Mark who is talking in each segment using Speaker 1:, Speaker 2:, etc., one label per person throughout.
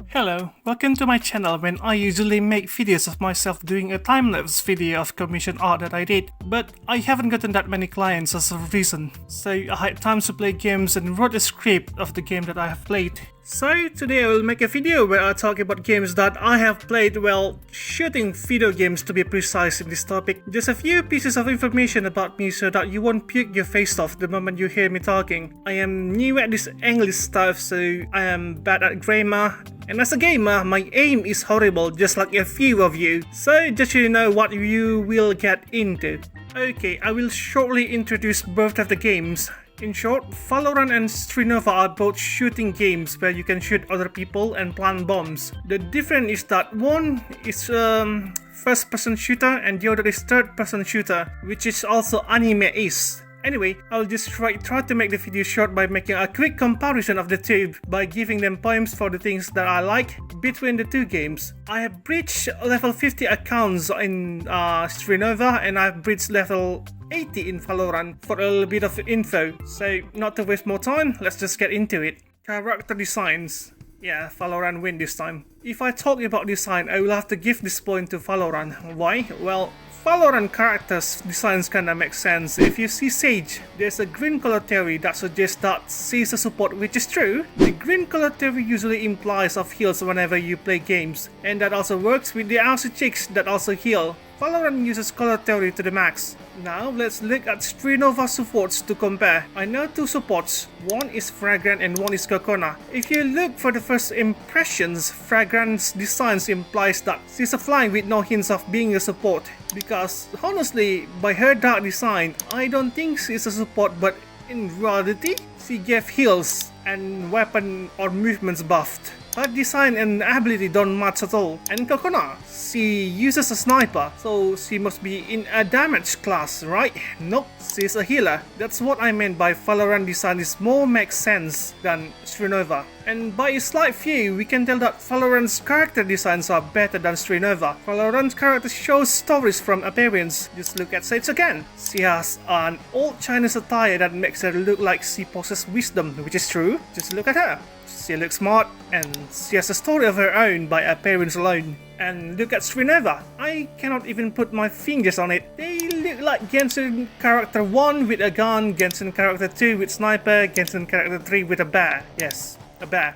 Speaker 1: Hello, welcome to my channel when I usually make videos of myself doing a time-lapse video of commissioned art that I did, but I haven't gotten that many clients as a reason, so I had time to play games and wrote a script of the game that I have played. So today I will make a video where I talk about games that I have played, well, shooting video games to be precise in this topic. Just a few pieces of information about me so that you won't puke your face off the moment you hear me talking. I am new at this English stuff, so I am bad at grammar. And as a gamer, my aim is horrible, just like a few of you. So just so you know what you will get into. Okay, I will shortly introduce both of the games. In short, VALORANT and STRINOVA are both shooting games where you can shoot other people and plant bombs. The difference is that one is first-person shooter and the other is third-person shooter, which is also anime-ish. Anyway, I'll just try to make the video short by making a quick comparison of the two by giving them points for the things that I like between the two games. I have breached level 50 accounts in STRINOVA and I've breached level 80 in VALORANT for a little bit of info. So not to waste more time, let's just get into it. Character designs. Yeah, VALORANT win this time. If I talk about design, I will have to give this point to VALORANT. Why? Well, VALORANT characters designs kinda make sense. If you see Sage, there's a green color theory that suggests that she's a support, which is true. The green color theory usually implies of heals whenever you play games, and that also works with the Aussie chicks that also heal. VALORANT uses color theory to the max. Now let's look at STRINOVA supports to compare. I know two supports, one is Fragrant and one is Kokona. If you look for the first impressions, Fragrant's designs implies that she's a flying with no hints of being a support. Because honestly, by her dark design, I don't think she's a support, but in reality, she gave heals and weapon or movements buffed. Her design and ability don't match at all. And Kokona, she uses a sniper, so she must be in a damage class, right? Nope, she's a healer. That's what I meant by VALORANT design is more makes sense than STRINOVA. And by a slight few, we can tell that VALORANT's character designs are better than STRINOVA. VALORANT's character shows stories from appearance. Just look at Sage again. She has an old Chinese attire that makes her look like she possesses wisdom, which is true. Just look at her. She looks smart and she has a story of her own by appearance alone. And look at STRINOVA. I cannot even put my fingers on it. They look like Genshin character 1 with a gun, Genshin character 2 with sniper, Genshin character 3 with a bear. Yes, a bear.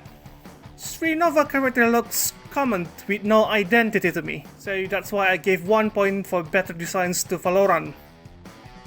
Speaker 1: STRINOVA character looks common with no identity to me. So that's why I gave 1 point for better designs to VALORANT.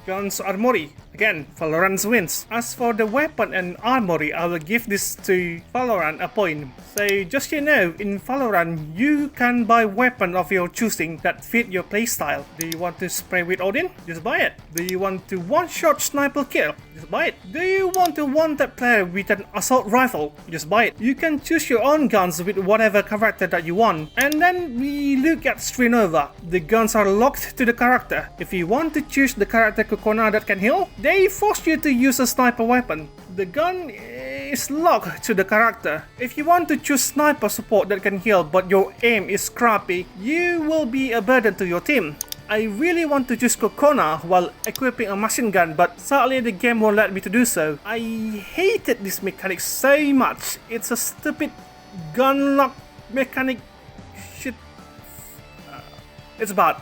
Speaker 1: Guns Armory. Again, VALORANT wins. As for the weapon and armory, I will give this to VALORANT a point. So just so you know, in VALORANT, you can buy weapon of your choosing that fit your playstyle. Do you want to spray with Odin? Just buy it. Do you want to one-shot sniper kill? Just buy it. Do you want to one-tap player with an assault rifle? Just buy it. You can choose your own guns with whatever character that you want. And then we look at STRINOVA. The guns are locked to the character. If you want to choose the character Kokona that can heal, they force you to use a sniper weapon. The gun is locked to the character. If you want to choose sniper support that can heal but your aim is crappy, you will be a burden to your team. I really want to choose Kokona while equipping a machine gun, but sadly the game won't let me to do so. I hated this mechanic so much. It's a stupid gun lock mechanic shit. It's bad.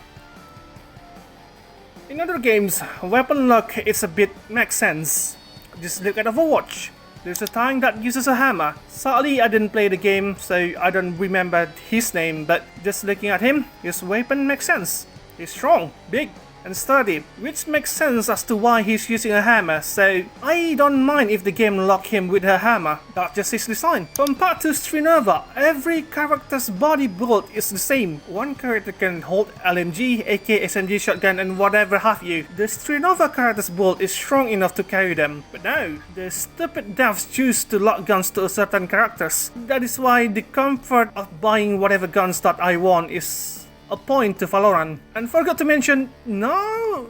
Speaker 1: In other games, weapon lock is a bit makes sense. Just look at Overwatch. There's a tank that uses a hammer. Sadly, I didn't play the game, so I don't remember his name, but just looking at him, his weapon makes sense. He's strong, big, and sturdy, which makes sense as to why he's using a hammer, so I don't mind if the game lock him with a hammer. That's just his design. Compared to STRINOVA, every character's body build is the same. One character can hold LMG, AK, SMG, shotgun, and whatever have you. The STRINOVA character's build is strong enough to carry them. But no, the stupid devs choose to lock guns to certain characters. That is why the comfort of buying whatever guns that I want is a point to VALORANT. And forgot to mention, no,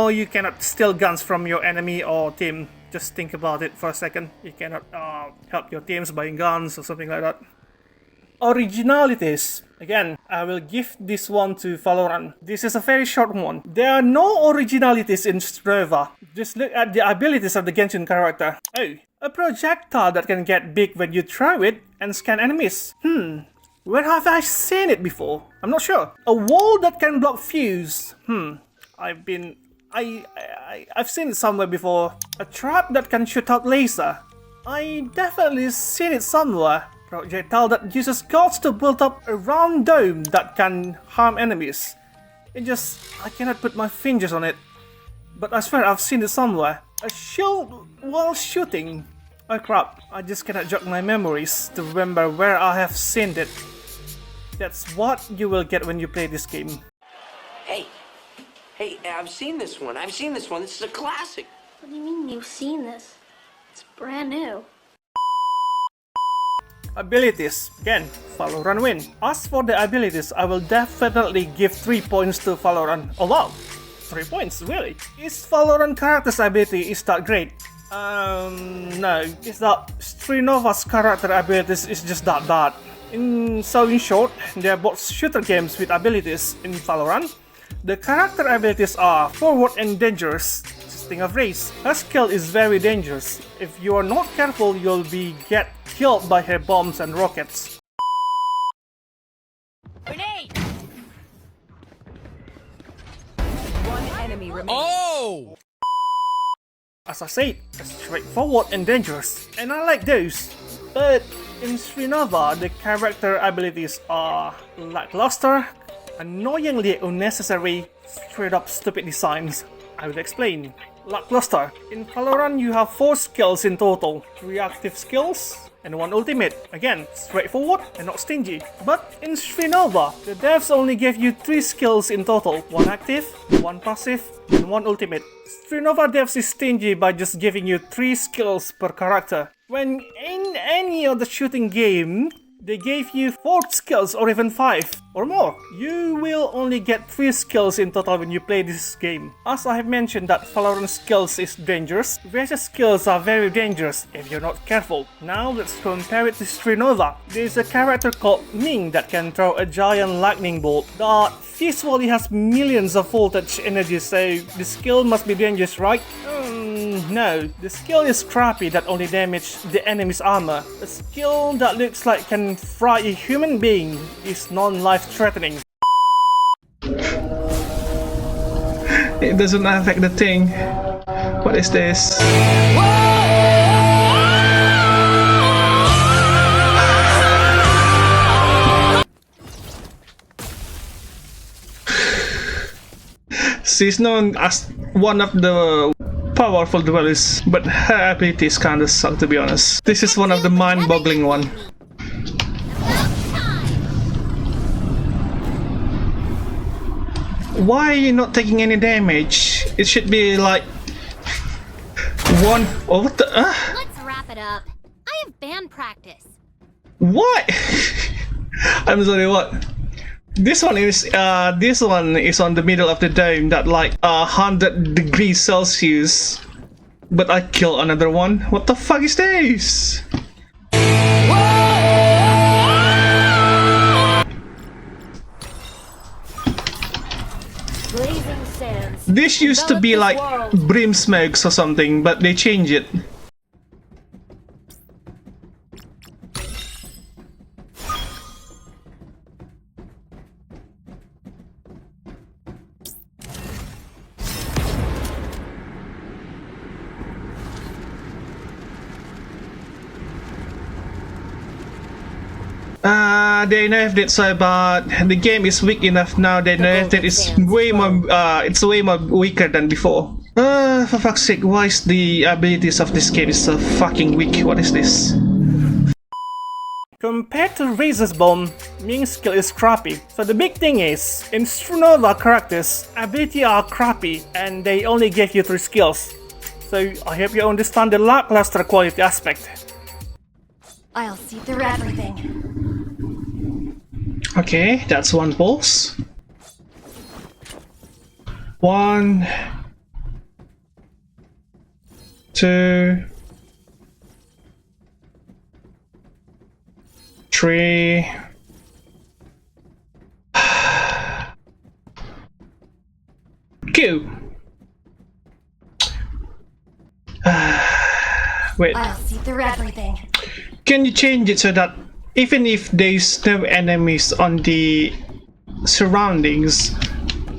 Speaker 1: you cannot steal guns from your enemy or team. Just think about it for a second. You cannot help your teams buying guns or something like that. Originalities. Again, I will give this one to VALORANT. This is a very short one. There are no originalities in STRINOVA. Just look at the abilities of the Genshin character. Oh, a projectile that can get big when you throw it, and scan enemies. Where have I seen it before? I'm not sure. A wall that can block fuse. I've seen it somewhere before. A trap that can shoot out laser. I definitely seen it somewhere. Projectile that uses guards to build up a round dome that can harm enemies. I cannot put my fingers on it. But I swear I've seen it somewhere. A shield while shooting. Oh crap, I just cannot jog my memories to remember where I have seen it. That's what you will get when you play this game.
Speaker 2: Hey, I've seen this one. This is a classic.
Speaker 3: What do you mean you've seen this? It's brand new.
Speaker 1: Abilities. Again, Valorant win. As for the abilities, I will definitely give 3 points to Valorant. Oh wow, 3 points, really? Is Valorant character's ability is that great? No. It's that STRINOVA's character abilities is just that bad. In short, they are both shooter games with abilities. In Valorant, the character abilities are forward and dangerous. Consisting of race. Her skill is very dangerous. If you are not careful, you'll get killed by her bombs and rockets.
Speaker 4: Grenade! One enemy remaining. Oh!
Speaker 1: As I said, straightforward and dangerous, and I like those. But in STRINOVA, the character abilities are lackluster, annoyingly unnecessary, straight up stupid designs. I will explain. Lackluster. In Valorant, you have 4 skills in total, 3 active skills and 1 ultimate. Again, straightforward and not stingy. But in STRINOVA, the devs only gave you 3 skills in total, 1 active, 1 passive, and 1 ultimate. STRINOVA devs is stingy by just giving you 3 skills per character, when in any other shooting game, they gave you 4 skills or even 5 or more. You will only get 3 skills in total when you play this game. As I have mentioned that Valorant skills is dangerous, Versus skills are very dangerous if you're not careful. Now let's compare it to STRINOVA. There's a character called Ming that can throw a giant lightning bolt that visually has millions of voltage energy, so the skill must be dangerous, right? No, the skill is crappy that only damages the enemy's armor. A skill that looks like can fry a human being is non-life threatening.
Speaker 5: It doesn't affect the thing. What is this? She's known as one of the powerful duelists, but her abilities kinda suck, to be honest. This is one of the mind-boggling one. Why are you not taking any damage? It should be like one. Oh, what the?
Speaker 6: Let's wrap it up. I have band practice.
Speaker 5: What? I'm sorry. What? This one is on the middle of the dome that like 100 degrees Celsius, but I kill another one. What the fuck is this?
Speaker 3: Blazing sands.
Speaker 5: This used to be like brim smokes or something, but they changed it. They nerfed it so bad. The game is weak enough now. They nerfed it. It's way more weaker than before. For fuck's sake, why is the abilities of this game is so fucking weak? What is this?
Speaker 1: Compared to Razor's Bomb, Ming's skill is crappy. So the big thing is, in STRINOVA characters, ability are crappy and they only gave you 3 skills. So I hope you understand the lackluster quality aspect.
Speaker 3: I'll see through everything.
Speaker 5: Okay, that's 1 pulse. 1, 2, 3. Q. Wait.
Speaker 3: I'll see through everything.
Speaker 5: Can you change it so that even if there's no enemies on the surroundings,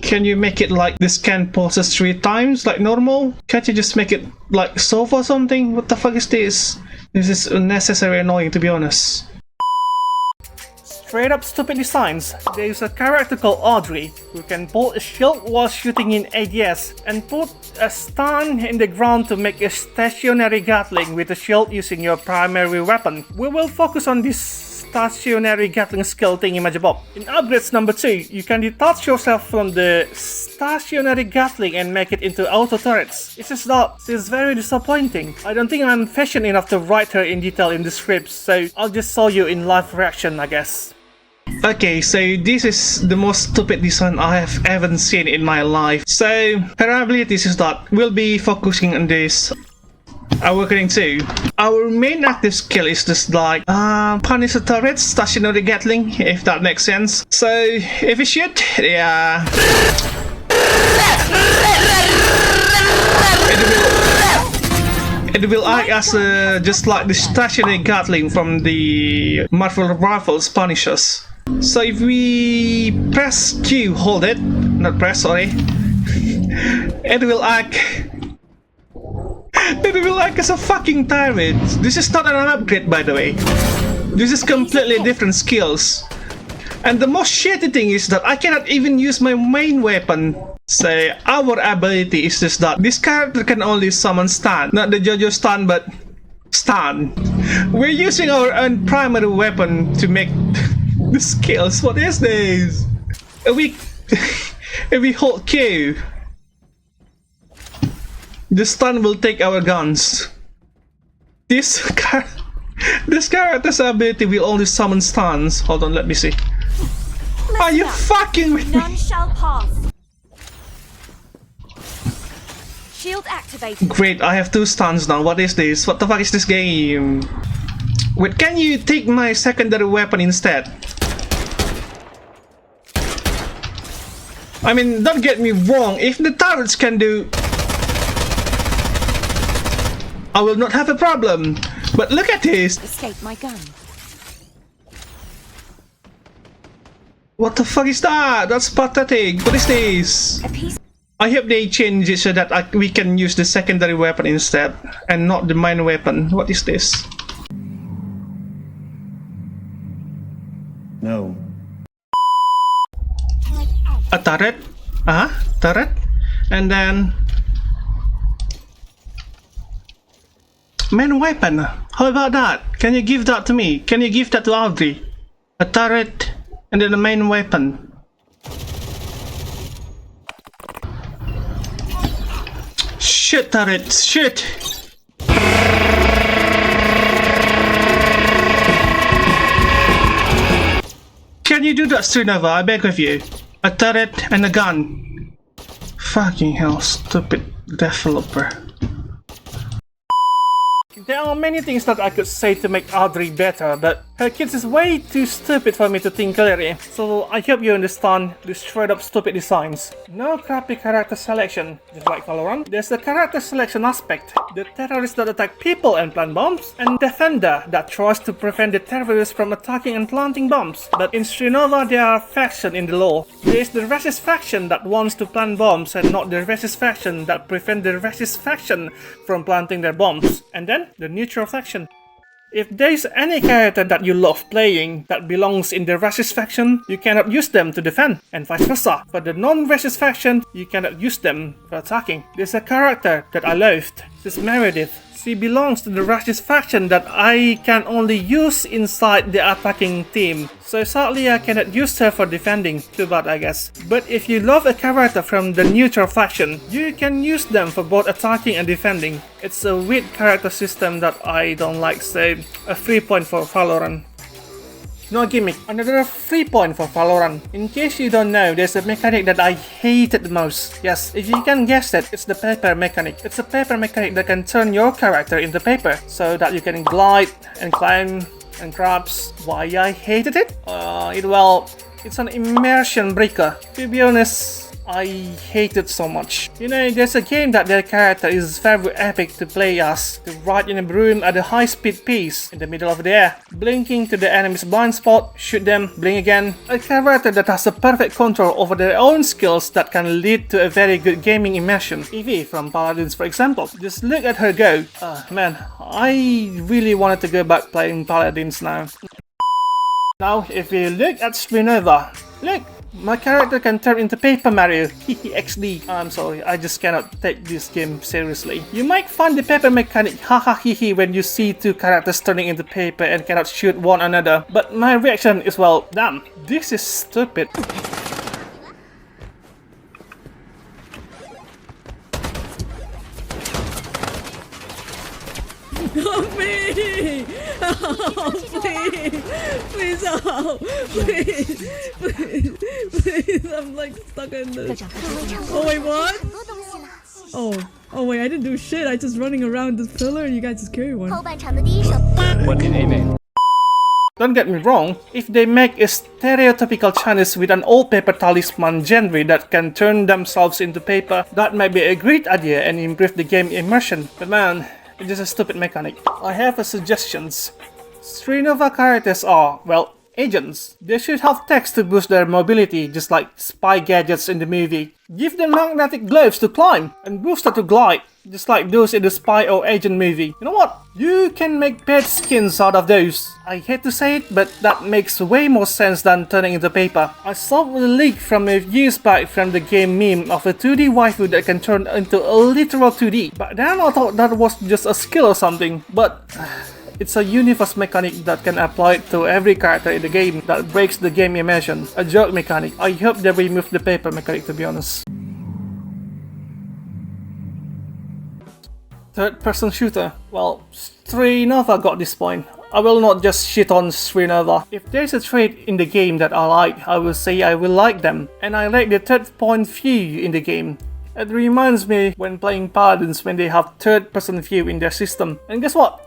Speaker 5: can you make it like the scan pulses 3 times like normal? Can't you just make it like sofa or something? What the fuck is this? This is unnecessary annoying, to be honest.
Speaker 1: Straight up stupid designs. There's a character called Audrey who can pull a shield while shooting in ADS and put a stun in the ground to make a stationary Gatling with a shield using your primary weapon. We will focus on this stationary Gatling skill thingy-majabob. In upgrades number 2, you can detach yourself from the stationary Gatling and make it into auto turrets. It's just that it's very disappointing. I don't think I'm fashion enough to write her in detail in the script, so I'll just show you in live reaction, I guess.
Speaker 5: Okay, so this is the most stupid design I have ever seen in my life. So her abilities is that we'll be focusing on this. Awakening 2. Our main active skill is just like punish the turrets, stationary Gatling, if that makes sense. So if we shoot, yeah, it will act as just like the stationary Gatling from the Marvel rifles Punishers. So if we press Q, hold it, not press, sorry, it will act. It will act as a fucking turret. This is not an upgrade, by the way. This is completely different skills. And the most shitty thing is that I cannot even use my main weapon. So our ability is just that this character can only summon stun, not the JoJo stun, but stun. We're using our own primary weapon to make the skills. What is this? If we hold Q, the stun will take our guns. This character's ability will only summon stuns. Hold on, let me see. Are you fucking with me?
Speaker 4: None shall pass. Shield activated.
Speaker 5: Great, I have 2 stuns now. What is this? What the fuck is this game? Wait, can you take my secondary weapon instead? I mean, don't get me wrong. If the turrets can do, I will not have a problem. But look at this.
Speaker 4: Escape my gun.
Speaker 5: What the fuck is that? That's pathetic. What is this?
Speaker 4: A piece.
Speaker 5: I hope they change it so that we can use the secondary weapon instead and not the main weapon. What is this?
Speaker 7: No.
Speaker 5: A turret? Turret? And then main weapon. How about that? Can you give that to me? Can you give that to Audrey? A turret and then a main weapon. Shit, turret, shit! Can you do that, STRINOVA? I beg of you. A turret and a gun. Fucking hell, stupid developer.
Speaker 1: There are many things that I could say to make Audrey better, but her kids is way too stupid for me to think clearly, so I hope you understand the straight up stupid designs. No crappy character selection. Just like VALORANT, there's the character selection aspect. The terrorists that attack people and plant bombs, and Defender that tries to prevent the terrorists from attacking and planting bombs. But in STRINOVA there are factions in the lore. There is the racist faction that wants to plant bombs and not the racist faction that prevent the racist faction from planting their bombs. And then the neutral faction. If there's any character that you love playing that belongs in the racist faction, you cannot use them to defend, and vice versa. For the non-racist faction, you cannot use them for attacking. There's a character that I loved. This is Meredith. She belongs to the racist faction that I can only use inside the attacking team. So sadly I cannot use her for defending. Too bad, I guess. But if you love a character from the neutral faction, you can use them for both attacking and defending. It's a weird character system that I don't like, so a 3 point for VALORANT. No gimmick, another 3 point for VALORANT. In case you don't know, there's a mechanic that I hated the most. Yes, if you can guess it, it's the paper mechanic. It's a paper mechanic that can turn your character into paper, so that you can glide and climb and grabs. Why I hated it? It's an immersion breaker. To be honest, I hate it so much. You know, there's a game that their character is very epic to play as. To ride in a broom at a high speed pace in the middle of the air, blinking to the enemy's blind spot, shoot them, blink again. A character that has a perfect control over their own skills that can lead to a very good gaming immersion. Evie from Paladins, for example. Just look at her go. Man, I really wanted to go back playing Paladins now. Now, if we look at STRINOVA, look! My character can turn into Paper Mario. XD. I'm sorry, I just cannot take this game seriously. You might find the paper mechanic haha when you see two characters turning into paper and cannot shoot one another. But my reaction is, well, damn, this is stupid.
Speaker 7: Help me! Oh, please! Please help! Please! I'm like stuck in this. Oh wait, what? Oh wait, I didn't do shit. I just running around this pillar and you guys just carry one.
Speaker 8: What did he make?
Speaker 1: Don't get me wrong, if they make a stereotypical Chinese with an old paper talisman genre that can turn themselves into paper, that might be a great idea and improve the game immersion. But man, it's just a stupid mechanic. I have a suggestions. STRINOVA characters are, well, agents. They should have text to boost their mobility, just like spy gadgets in the movie. Give them magnetic gloves to climb, and booster to glide, just like those in the spy or agent movie. You know what? You can make pet skins out of those. I hate to say it, but that makes way more sense than turning into paper. I saw the leak from a years back from the game meme of a 2D waifu that can turn into a literal 2D. But then I thought that was just a skill or something, but it's a universe mechanic that can apply to every character in the game that breaks the game immersion. A joke mechanic. I hope they remove the paper mechanic, to be honest. Third-person shooter. Well, STRINOVA got this point. I will not just shit on STRINOVA. If there's a trait in the game that I like, I will say I will like them. And I like the third-point view in the game. It reminds me when playing Paladins when they have third-person view in their system. And guess what?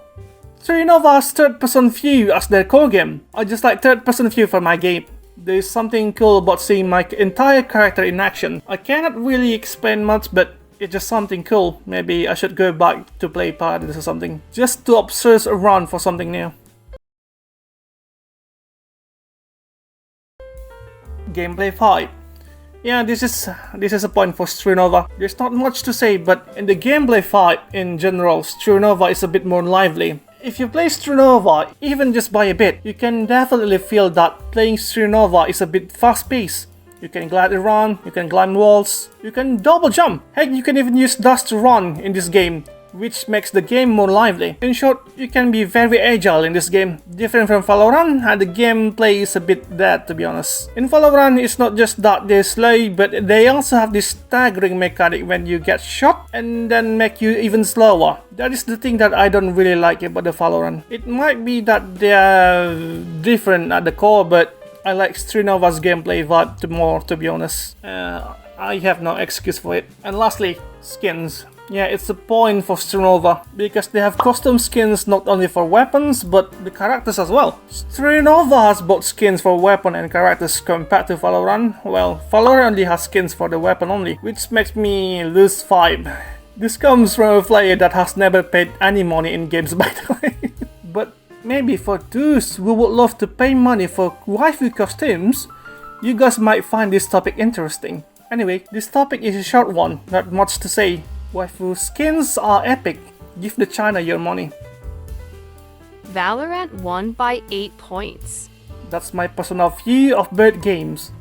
Speaker 1: STRINOVA has third-person view as their core game. I just like third-person view for my game. There's something cool about seeing my entire character in action. I cannot really explain much, but it's just something cool. Maybe I should go back to play Paladins or something, just to obsess around for something new. Gameplay 5. Yeah, this is a point for STRINOVA. There's not much to say, but in the gameplay 5 in general, STRINOVA is a bit more lively. If you play STRINOVA, even just by a bit, you can definitely feel that playing STRINOVA is a bit fast-paced. You can glide around, you can climb walls, you can double jump. Heck, you can even use dash to run in this game, which makes the game more lively. In short, you can be very agile in this game. Different from VALORANT, and the gameplay is a bit dead, to be honest. In VALORANT, it's not just that they're slow, but they also have this staggering mechanic when you get shot and then make you even slower. That is the thing that I don't really like about the VALORANT. It might be that they're different at the core, but I like STRINOVA's gameplay vibe more, to be honest. I have no excuse for it. And lastly, skins. Yeah, it's a point for STRINOVA, because they have custom skins not only for weapons, but the characters as well. STRINOVA has both skins for weapon and characters compared to VALORANT. Well, VALORANT only has skins for the weapon only, which makes me lose vibe. This comes from a player that has never paid any money in games, by the way. But maybe for those who would love to pay money for waifu costumes, you guys might find this topic interesting. Anyway, this topic is a short one, not much to say. Waifu skins are epic. Give the China your money.
Speaker 9: Valorant won by 8 points.
Speaker 1: That's my personal view of both games.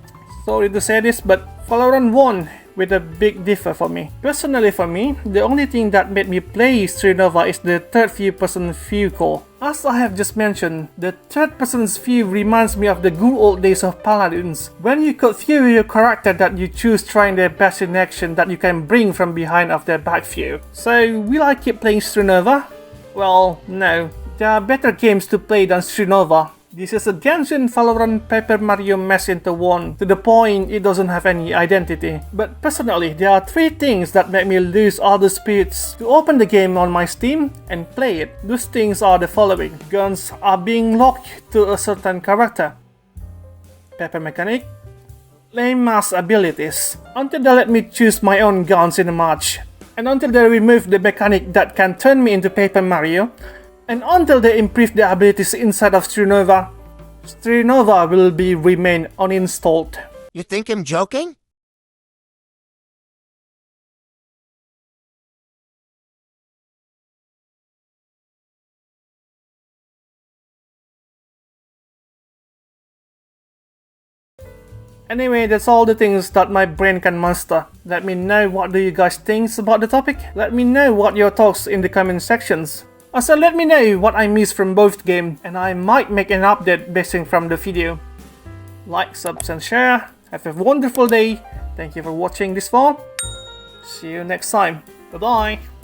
Speaker 1: Sorry to say this, but Valorant won with a big differ for me. Personally for me, the only thing that made me play STRINOVA is the third person view core. As I have just mentioned, the third person's view reminds me of the good old days of Paladins, when you could view your character that you choose trying their best in action that you can bring from behind of their back view. So, will I keep playing STRINOVA? Well, no. There are better games to play than STRINOVA. This is a Genshin Valorant Paper Mario mesh into one, to the point it doesn't have any identity. But personally, there are 3 things that make me lose all the spirits to open the game on my Steam and play it. Those things are the following. Guns are being locked to a certain character. Paper mechanic. lame ass abilities, until they let me choose my own guns in a match, and until they remove the mechanic that can turn me into Paper Mario, and until they improve the abilities inside of STRINOVA, STRINOVA will remain uninstalled.
Speaker 10: You think I'm joking?
Speaker 1: Anyway, that's all the things that my brain can master. Let me know what do you guys think about the topic. Let me know what your thoughts in the comment sections. Also, let me know what I missed from both games, and I might make an update basing from the video. Like, subs and share. Have a wonderful day. Thank you for watching this far. See you next time. Bye bye.